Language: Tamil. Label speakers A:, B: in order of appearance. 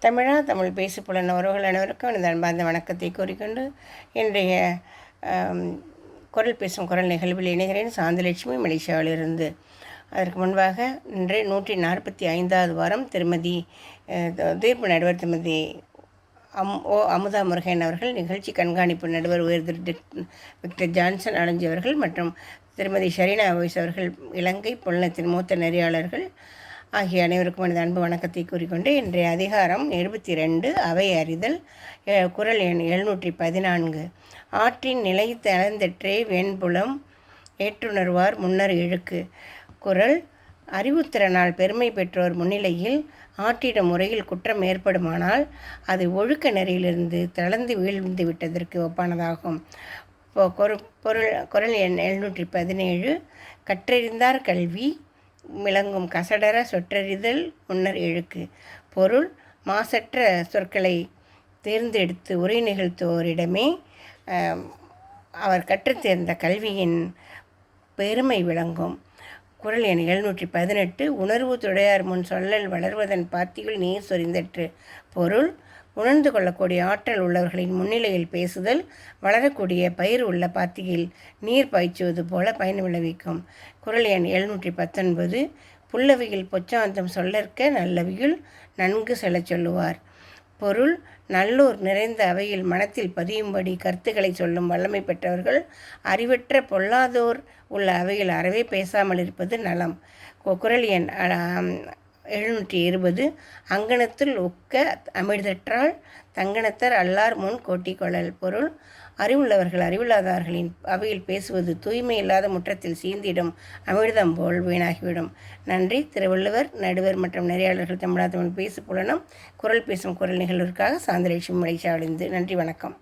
A: தமிழா தமிழ் பேசு புலன் உறவுகள் அனைவருக்கும் எனது அன்பார்ந்த வணக்கத்தை கூறிக்கொண்டு இன்றைய குரல் பேசும் குரல் நிகழ்வில் இணைகிறேன். சாந்தலட்சுமி மலேசியாவிலிருந்து. அதற்கு முன்பாக இன்று 145வது வாரம் திருமதி தீர்ப்பு நடுவர் திருமதி அமுதா முருகன் அவர்கள், நிகழ்ச்சி கண்காணிப்பு நடுவர் உயர் விக்டர் ஜான்சன் அடைஞ்சவர்கள் மற்றும் திருமதி ஷரீனா வைஸ் அவர்கள், இலங்கை புலனத்தின் மூத்த நெறியாளர்கள் ஆகிய அனைவருக்கும் எனது அன்பு வணக்கத்தை கூறிக்கொண்டு இன்றைய அதிகாரம் 72 அவை அறிதல், குரல் எண் 714. ஆற்றின் நிலை தளர்ந்தற்றே வெண்புலம் ஏற்றுணர்வார் முன்னர் இழுக்கு. குரல்: அறிவுத்திறனால் பெருமை பெற்றோர் முன்னிலையில் ஆற்றிடும் முறையில் குற்றம் ஏற்படுமானால் அது ஒழுக்க நெறியிலிருந்து தளர்ந்து வீழ்ந்து விட்டதற்கு ஒப்பானதாகும். குரல் எண் 717. கற்றறிந்தார் கல்வி விளங்கும் கசடர சொற்றறிதல் முன்னர் இழுக்கு. பொருள்: மாசற்ற சொற்களை தேர்ந்தெடுத்து உரை நிகழ்த்துவோரிடமே அவர் கற்றுத்தேர்ந்த கல்வியின் பெருமை விளங்கும். குரல் எண் 718. உணர்வு துடையார் முன் சொல்லல் வளர்வதன் பாத்திகள் நீர் சொரிந்தற்று. பொருள்: உணர்ந்து கொள்ளக்கூடிய ஆற்றல் உள்ளவர்களின் முன்னிலையில் பேசுதல் வளரக்கூடிய பயிர் உள்ள பாத்தியில் நீர் பாய்ச்சுவது போல பயன் விளைவிக்கும். குரல் எண் 719. புல்லவியில் பொச்சாந்தம் சொல்லற்க நல்லவியுள் நன்கு செல்லச் சொல்லுவார். பொருள்: நல்லோர் நிறைந்த அவையில் மனத்தில் பதியும்படி கருத்துக்களை சொல்லும் வல்லமை பெற்றவர்கள் அறிவற்ற பொல்லாதோர் உள்ள அவையில் அறவே பேசாமல் இருப்பது நலம். குரல் எண் 720. அங்கனத்துள் ஒக்க அமிழ்தற்றால் தங்கனத்தர் அல்லார் முன் கோட்டி கொள்ளல். பொருள்: அறிவுள்ளவர்கள் அறிவில்லாதவர்களின் அவையில் பேசுவது தூய்மை இல்லாத முற்றத்தில் சீந்திடும் அமிழ்தம் போல் வீணாகிவிடும். நன்றி. திருவள்ளுவர் நடுவர் மற்றும் நெறியாளர்கள் தமிழா தமிழ் பேசு புலனம் குரல் பேசும் குரல் நிகழ்விற்காக சாந்தலட்சுமி மலேசியாவிலிருந்து. நன்றி, வணக்கம்.